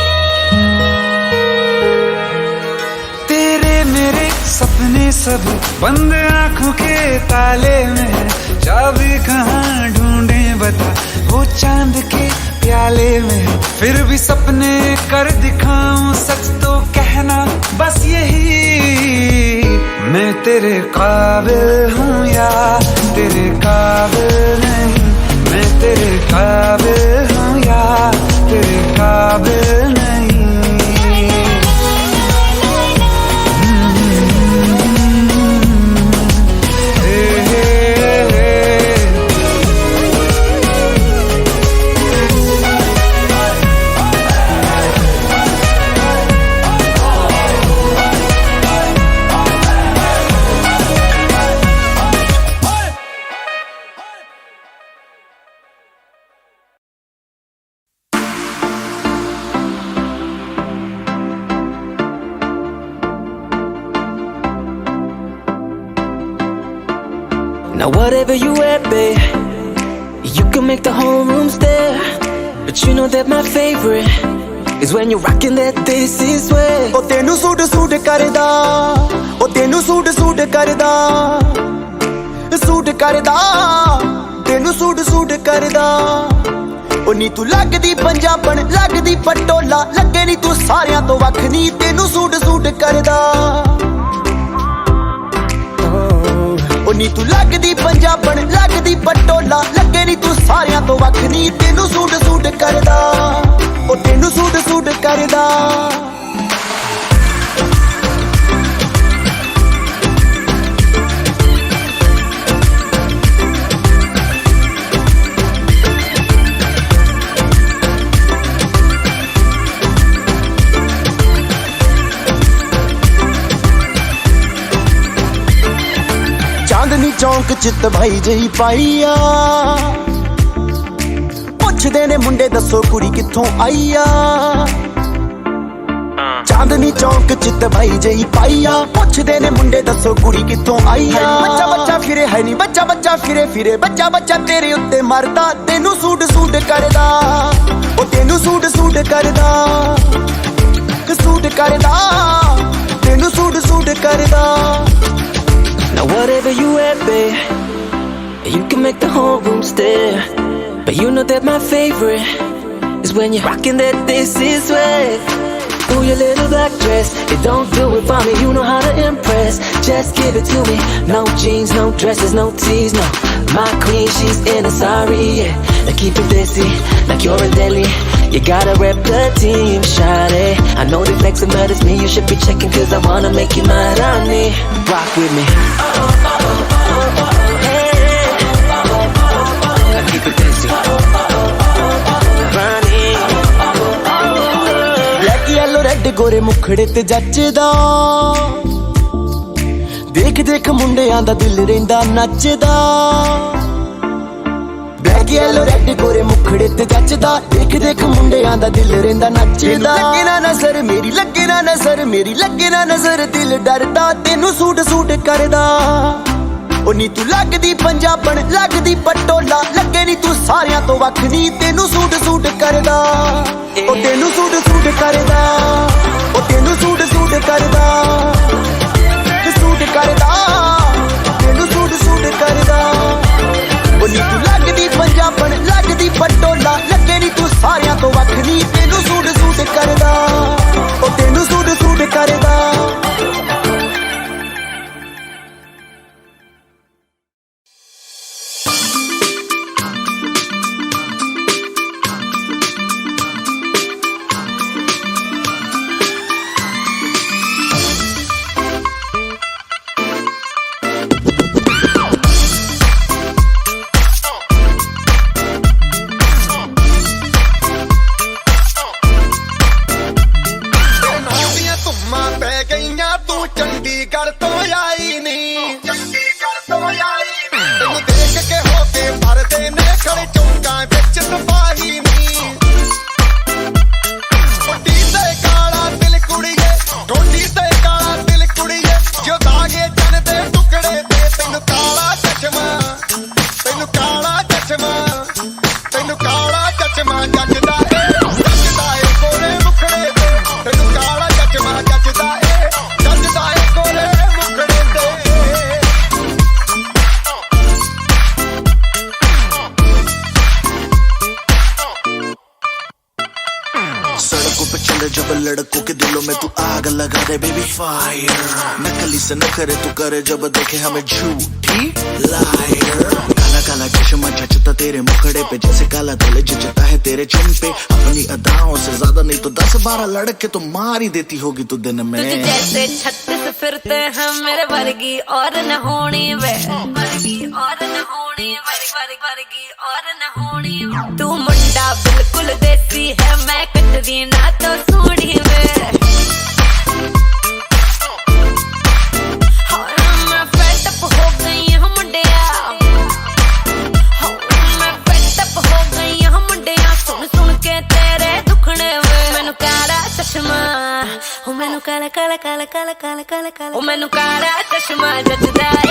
Speaker 1: तेरे मेरे सपने सभी बंद आंखों के ताले में है। चाबी कहाँ ढूंढे बता, वो चांद के प्याले में है। फिर भी सपने कर दिखाऊं, सच तो कहना बस यही, मैं तेरे काबिल हूँ या तेरे काबिल नहीं। मैं तेरे काबिल हूँ या तेरे काबिल Now whatever you wear, babe, you can make the whole room stare. But you know that my favorite is when you're rocking that this is way.
Speaker 7: ਉਹ ਤੈਨੂੰ ਸੂਟ ਸੂਟ ਕਰਦਾ, ਉਹ ਤੈਨੂੰ ਸੂਟ ਸੂਟ ਕਰਦਾ, ਸੂਟ ਕਰਦਾ, ਤੈਨੂੰ suit suit ਕਰਦਾ। ਉਹ ਨੀ ਤੂੰ ਲੱਗਦੀ ਪੰਜਾਬਣ, ਲੱਗਦੀ ਪਟੋਲਾ, ਲੱਗੇ ਨੀ ਤੂੰ ਸਾਰਿਆਂ ਤੋਂ ਵੱਖ, ਨੀ ਤੈਨੂੰ ਸੂਟ ਸੂਟ ਕਰਦਾ। ਉਹ ਨੀ ਤੂੰ ਲੱਗਦੀ ਪੰਜਾਬਣ, ਲੱਗਦੀ ਪਟੋਲਾ, ਲੱਗੇ ਨੀ ਤੂੰ ਸਾਰਿਆਂ ਤੋਂ ਵੱਖ, ਨੀ ਤੈਨੂੰ ਸੂਟ ਸੂਟ ਕਰਦਾ। ਉਹ ਤੈਨੂੰ ਸੂਟ ਸੂਟ ਕਰਦਾ। ਚਾਂਦਨੀ ਚੌਂਕ ਚ ਤਬਾਈ ਜਹੀ ਪਾਈ ਆ, ਪੁੱਛਦੇ ਨੇ ਮੁੰਡੇ ਦੱਸੋ ਕੁੜੀ ਕਿੱਥੋਂ ਆਈ ਆ। ਚਾਂਦਨੀ ਚੌਂਕ ਚ ਤਬਾਈ ਜਹੀ ਪਾਈ ਆ, ਪੁੱਛਦੇ ਨੇ ਮੁੰਡੇ ਦੱਸੋ ਕੁੜੀ ਕਿੱਥੋਂ ਆਈ ਆ। ਬੱਚਾ ਬੱਚਾ ਫਿਰੇ ਹੈ ਨੀ, ਬੱਚਾ ਬੱਚਾ ਫਿਰੇ ਫਿਰੇ, ਬੱਚਾ ਬੱਚਾ ਤੇਰੇ ਉੱਤੇ ਮਰਦਾ, ਤੈਨੂੰ ਸੂਟ ਸੂਟ ਕਰਦਾ। ਉਹ ਤੈਨੂੰ ਸੂਟ ਸੂਟ ਕਰਦਾ, ਸੂਟ ਕਰਦਾ, ਤੈਨੂੰ ਸੂਟ ਸੂਟ ਕਰਦਾ।
Speaker 1: Now whatever you wear, babe, you can make the whole room stare. But you know that my favorite is when you're rocking that this is way. Ooh, your little black dress, it don't do it for me, you know how to impress. Just give it to me, no jeans, no dresses, no tees, no. My queen, she's in a sari, yeah. Now keep it busy, like you're in Delhi. You gotta rep the team, shawty. I know they flexing, but it's me you should be checking, cause I wanna make you my Rani. Rock with me. Hey. Now keep it busy. Rani.
Speaker 7: Black, yellow, red, ਗੋਰੇ ਮੁਖੜੇ ਤੇ ਜੱਚਦਾ, ਦੇਖ ਦੇਖ ਮੁੰਡਿਆਂ ਦਾ ਦਿਲ ਰਹਿੰਦਾ ਨੱਚਦਾ। Black yellow red ਗੋਰੇ ਮੁਖੜੇ ਤੇ ਜੱਚਦਾ, ਦੇਖ ਦੇਖ ਮੁੰਡਿਆਂ ਦਾ ਦਿਲ ਰਹਿੰਦਾ ਨੱਚਦਾ। ਲੱਗੇ ਨਾ ਨਜ਼ਰ ਮੇਰੀ, ਲੱਗੇ ਨਾ ਨਜ਼ਰ ਮੇਰੀ, ਲੱਗੇ ਨਾ ਨਜ਼ਰ ਦਿਲ ਡਰਦਾ, ਤੈਨੂੰ ਸੂਟ ਸੂਟ ਕਰਦਾ। ਉਹ ਨੀ ਤੂੰ ਲੱਗਦੀ ਪੰਜਾਬਣ, ਲੱਗਦੀ ਪਟੋਲਾ, ਲੱਗੇ ਨੀ ਤੂੰ ਸਾਰਿਆਂ ਤੋਂ ਵੱਖ, ਨੀ ਤੈਨੂੰ ਸੂਟ ਸੂਟ ਕਰਦਾ। ਉਹ ਤੈਨੂੰ ਸੂਟ ਸੂਟ ਕਰਦਾ, ਉਹ ਤੈਨੂੰ ਸੂਟ ਸੂਟ ਕਰਦਾ, ਸੂਟ ਕਰਦਾ, ਤੈਨੂੰ ਸੂਟ ਸੂਟ ਕਰਦਾ। ਉਹ ਨੀ ਤੂੰ ਲੱਗਦੀ ਪੰਜਾਬਣ, ਲੱਗਦੀ ਪਟੋਲਾ, ਲੱਗੇ ਨੀ ਤੂੰ ਸਾਰਿਆਂ ਤੋਂ ਵੱਖ, ਨੀ ਤੈਨੂੰ ਸੂਟ ਸੂਟ ਕਰਦਾ। ਉਹ ਤੈਨੂੰ ਸੂਟ ਸੂਟ ਕਰਦਾ। जब लड़कों के दिलों में तू आग लगा दे बेबी फायर, नकली से नखरे तू करे जब देखे हमें झूठी लायर। काला काला चश्मा जचता तेरे मुखड़े पे जैसे काला दिल जचता है तेरे चिन पे। अपनी अदाओं से ज्यादा नहीं तो 10-12 लड़के तो मार ही देती होगी तू दिन में।
Speaker 2: तुझे जैसे 36 फिरते हैं मेरे वर्गी और न होनी वे, वर्गी और न होनी, वर्गी और न होनी। तू मुंडा बिल्कुल देसी है, मैं कटदी ना तो सोनी वे। मैं फेड अप हो गई हूँ मुंडिया, मैं फेड अप हो गई हूँ मुंडिया, सुन सुन के तेरे दुखने वे। मैनू काला चश्मा, मैनू काला काला काला काला काला काला काला काला ओ मैनू काला चश्मा जचदा ए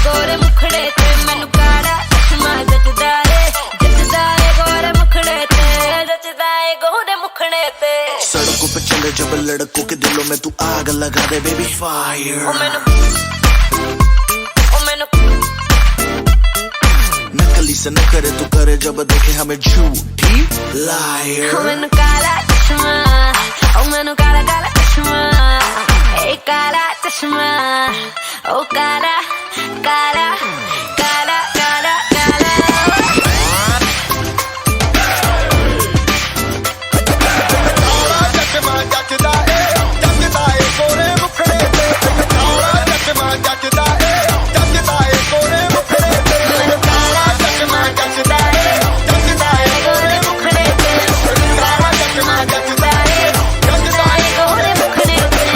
Speaker 2: गोरे मुखड़े ते मैनू काला चश्मा जचदा ए गोरे मुखड़े ते जचदा ए गोरे मुखड़े ते
Speaker 7: सड़कों पे चले जब लड़कों के दिलों में तू आग लगा दे बेबी फायर
Speaker 2: ओ मैनू
Speaker 7: नकली से न करे तू करे जब देखे हमें झूठी लायर
Speaker 2: ओ मैनू काला चश्मा ओ मैनू काला काला चश्मा ए काला चश्मा ओ काला काला काला काला काला
Speaker 3: चश्मा जचदा ए गोरे मुखड़े ते काला चश्मा जचदा ए गोरे मुखड़े ते काला चश्मा जचदा ए गोरे मुखड़े ते काला चश्मा जचदा ए
Speaker 2: गोरे मुखड़े ते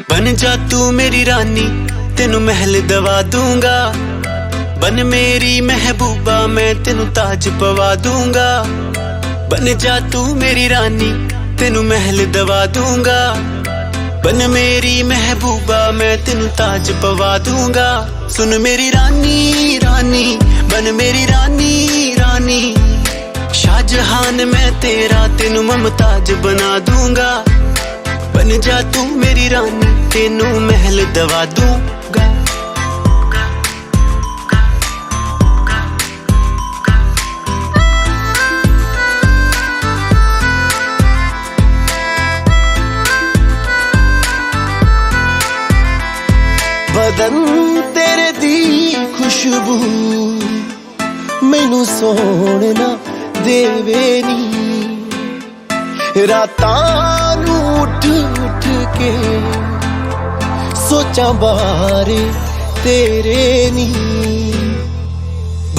Speaker 7: बन जा तू मेरी रानी तेनू महल दवा दूंगा बन मेरी महबूबा मैं तेनू ताज पवा दूंगा बन जा तू मेरी रानी तेनू महल दवा दूंगा बन मेरी महबूबा मैं तेनू ताज पवा दूंगा सुन मेरी रानी रानी बन मेरी रानी रानी शाहजहान मैं तेरा तेनू मुमताज बना दूंगा बन जा तू मेरी रानी तेनू महल दवा दूंगा बदन तेरे दी खुशबू मैनू सोने ना देवे नी रातां नू उठ उठ के सोचा बारे तेरे नी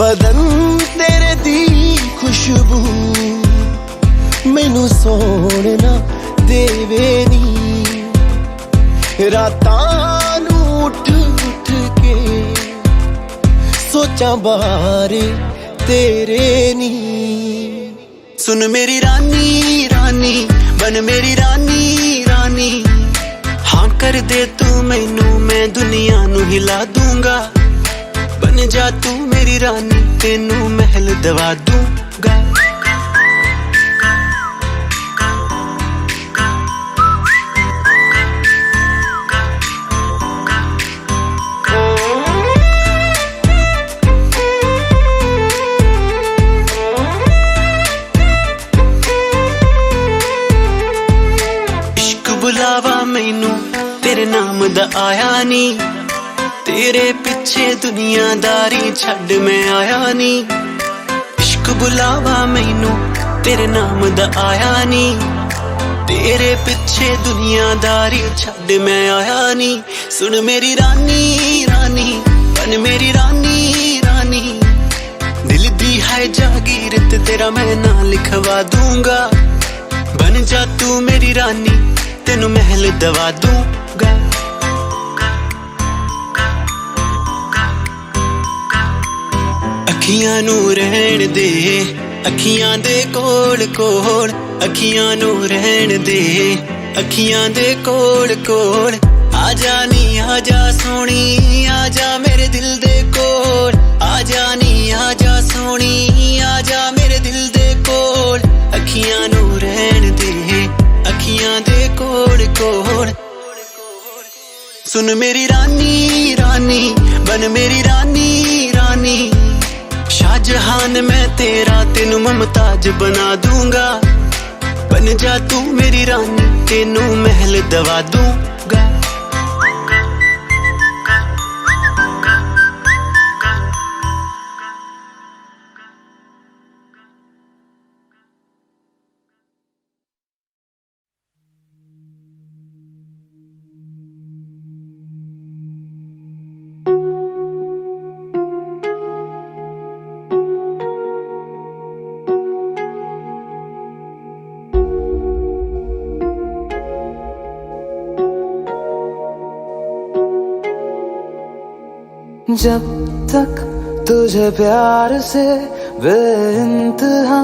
Speaker 7: बदन तेरे दी खुशबू मैनू सोने ना देवे नी रातां नू उठ उठ के सोचा बारे तेरे नी सुन मेरी रानी रानी बन मेरी रानी रानी हाँ कर दे तू मैनू मैं दुनिया नू हिला दूंगा बन जा तू मेरी रानी तेनू महल दवा दूंगा बुलावा मैनू तेरे नाम दा आया नी तेरे पिछे दुनियादारी छड़ मैं आया नी इश्क बुलावा मैनू तेरे नाम दा आया नी तेरे पिछे दुनियादारी छड़ मैं आया नी सुन मेरी रानी रानी बन मेरी रानी रानी दिल दी है जागीर ते तेरा मैं ना लिखवा दूंगा बन जा तू मेरी रानी तेनू महल दवा दूंगा अखियां नू रहन दे अखियां दे कोल कोल अखियां नू रहन दे अखियां दे कोल कोल आजा नी आजा सोनी आजा मेरे दिल दे कोल आजा नी आजा सोनी आजा मेरे दिल दे कोल अखियां नू रहन दे अखियां दे कोल कोल सुन मेरी रानी रानी बन मेरी रानी रानी शाहजहान मैं तेरा तेनू मुमताज बना दूंगा बन जा तू मेरी रानी तेनू महल दवा दूंगा
Speaker 1: जब तक तुझे प्यार से बेइंतहा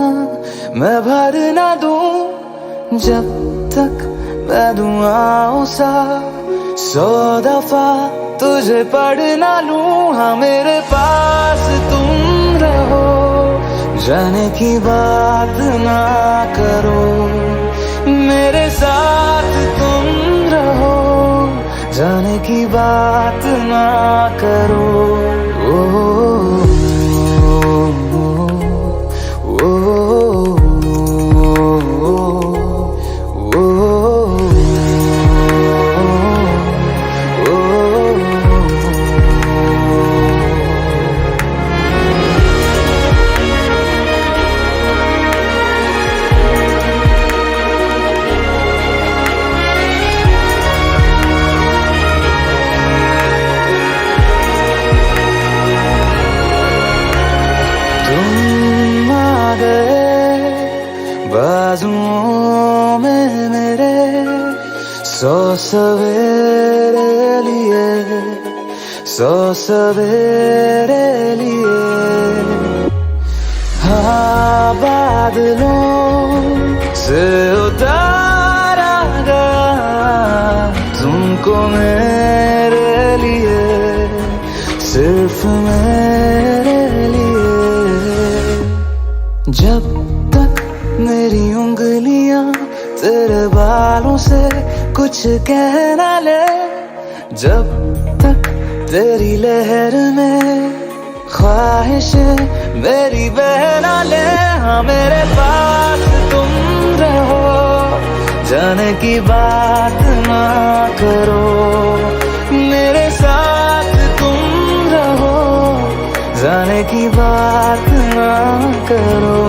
Speaker 1: मैं भर ना दूं, जब तक मैं दुआओं सा 100 दफा तुझे पढ़ ना लूं। हाँ मेरे पास तुम रहो, जाने की बात ना करो, मेरे साथ तुम रहो, जाने की बात ना करो। ओ, ओ, ओ, ओ, बाजुओं में मेरे 100 सवेरे लिए, 100 सवेरे लिए। हाँ बादलों से उतारा गया तुमको मेरे लिए, सिर्फ मेरे लिए। जब तक मेरी उंगलियां तेरे बालों से कुछ कह ना ले, जब तक तेरी लहर में ख्वाहिशें मेरी बह ना ले। हाँ मेरे पास तुम रहो, जाने की बात ना करो, मेरे साथ तुम रहो, जाने की बात ना करो।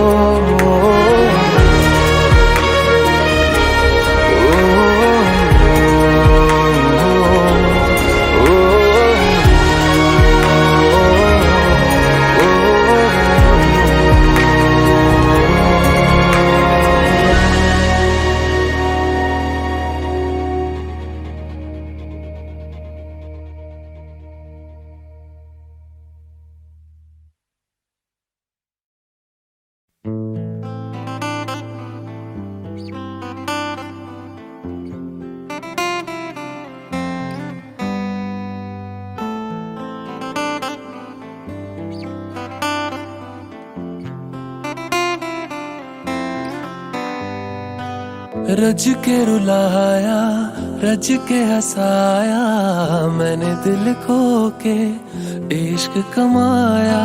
Speaker 9: रज के रुलाया, रज के हंसाया, मैंने दिल खो के इश्क कमाया।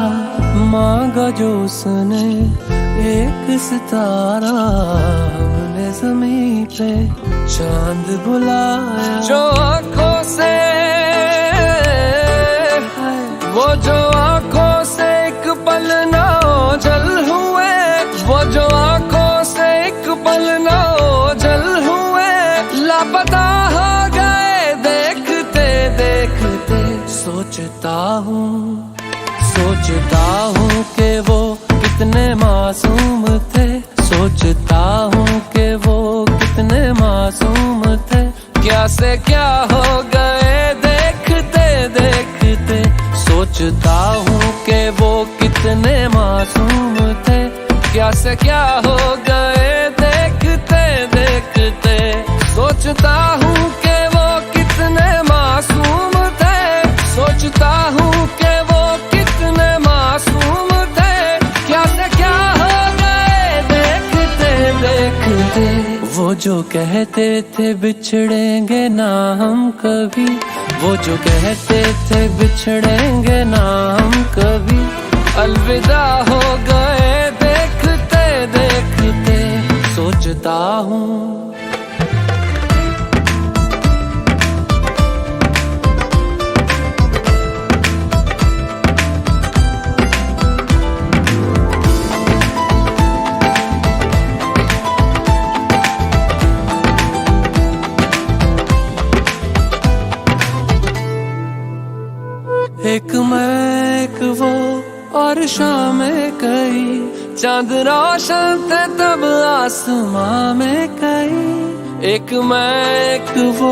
Speaker 9: मांगा जो उसने एक सितारा, हमने ज़मीं पे चांद बुलाया। जो आँखों से, वो जो आँखों से एक पल ना ओझल हुए, वो जो आँखों से एक पल ना ओझल हुए, लापता हो गए देखते देखते। सोचता हूँ कि वो कितने मासूम थे, सोचता हूँ कि वो कितने मासूम थे। क्या से क्या हो गए देखते देखते। सोचता हूँ कि वो कितने मासूम थे, क्या से क्या हो गए देखते देखते। सोचता हूँ कि वो कितने मासूम थे, सोचता हूँ कि वो कितने मासूम थे। क्या से क्या हो गए देखते देखते। वो जो कहते थे बिछड़ेंगे ना हम कभी, वो जो कहते थे बिछड़ेंगे ना हम कभी, अलविदा हो गए देखते देखते। सोचता हूँ एक मैं एक वो और शामें कई, चांद रोशन थे तब आसमां में कई। एक मैं एक वो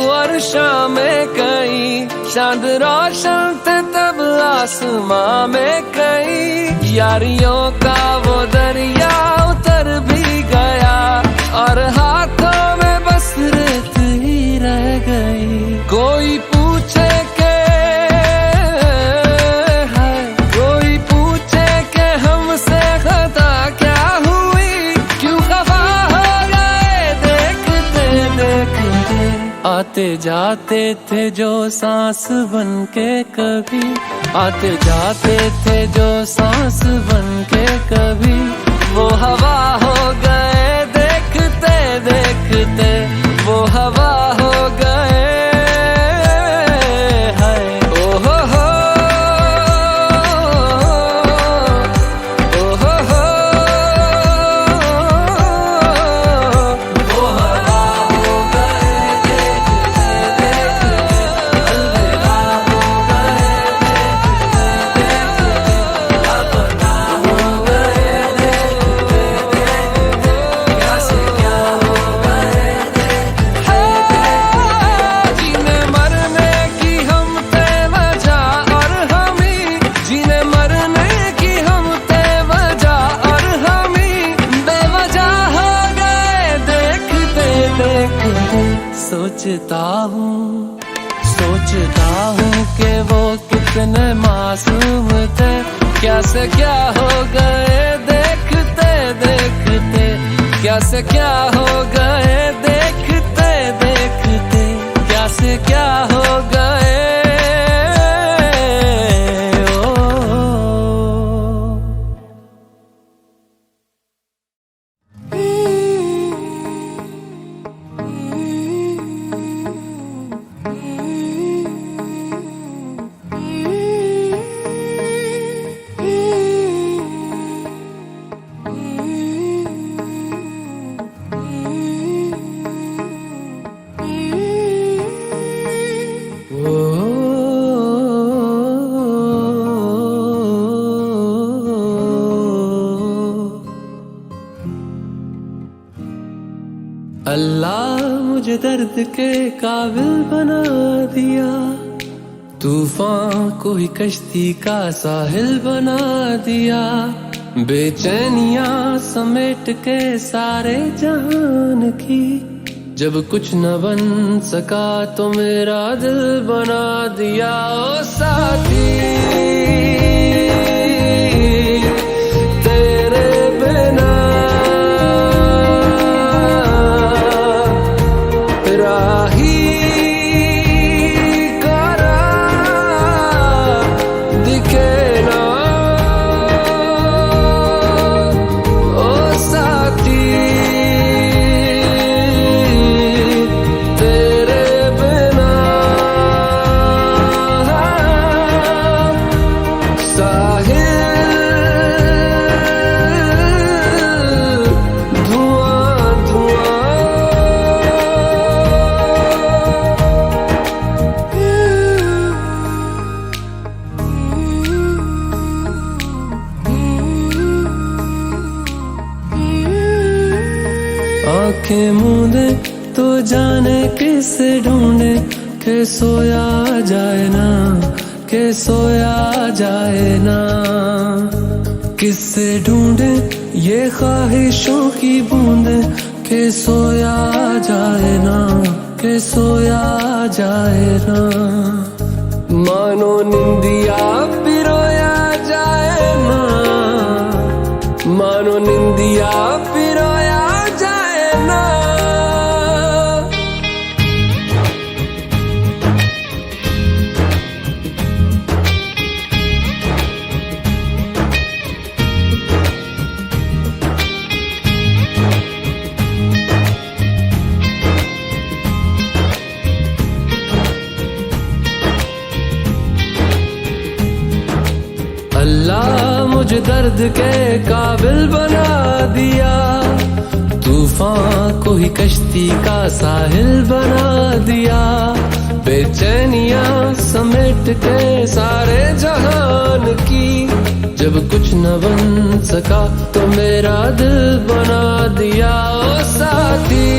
Speaker 9: और शामें कई, चांद रोशन थे तब आसमां में कई। यारियों का वो दरिया उतर भी गया और हाथों में बस रेत ही रह गई। कोई पूछे के है, कोई पूछे के हमसे खता क्या हुई, क्यों खफा हो गए देखते देखते। आते जाते थे जो सांस बन के कभी, आते जाते थे जो सांस बन के कभी, वो हवा हो गए देखते देखते, वो हवा हो गए। हाय ओ हो हो, ओ हो हो, वो हवा हो गए देखते देखते, अलविदा हो गए देखते देखते, लापता हो गए देखते देखते, क्या से क्या हो गए देखते देखते। जीने मरने की हम थे वजह और हम ही, जीने मरने की हम थे वजह और हम ही, बेवजह हो गए देखते देखते। सोचता हूँ कि वो कितने मासूम थे, क्या से क्या हो गए देखते देखते, क्या से क्या हो गए देखते देखते, क्या से क्या हो गए। अल्लाह मुझे दर्द के काबिल बना दिया, तूफान को ही कश्ती का साहिल बना दिया। बेचैनियां समेट के सारे जहान की, जब कुछ न बन सका तो मेरा दिल बना दिया। ओ साथी तेरे बिना राही करा दिखे ना। ओ साथी तेरे बिना साहिल धुआं धुआं। आंखें मूंदे तो जाने किसे ढूंढे, के सोया जाए ना, के सोया जाए ना। किससे ढूंढे ये ख्वाहिशों की बूंदे, के सोया जाए ना, के सोया जाए ना। मानो निंदिया पिरोया जाए ना, मानो निंदिया पिरोया जाए ना। अल्लाह मुझे दर्द के काबिल बना दिया, तूफान को ही कश्ती का साहिल बना दिया। बेचैनियां समेट के सारे जहान की, जब कुछ न बन सका तो मेरा दिल बना दिया। ओ साथी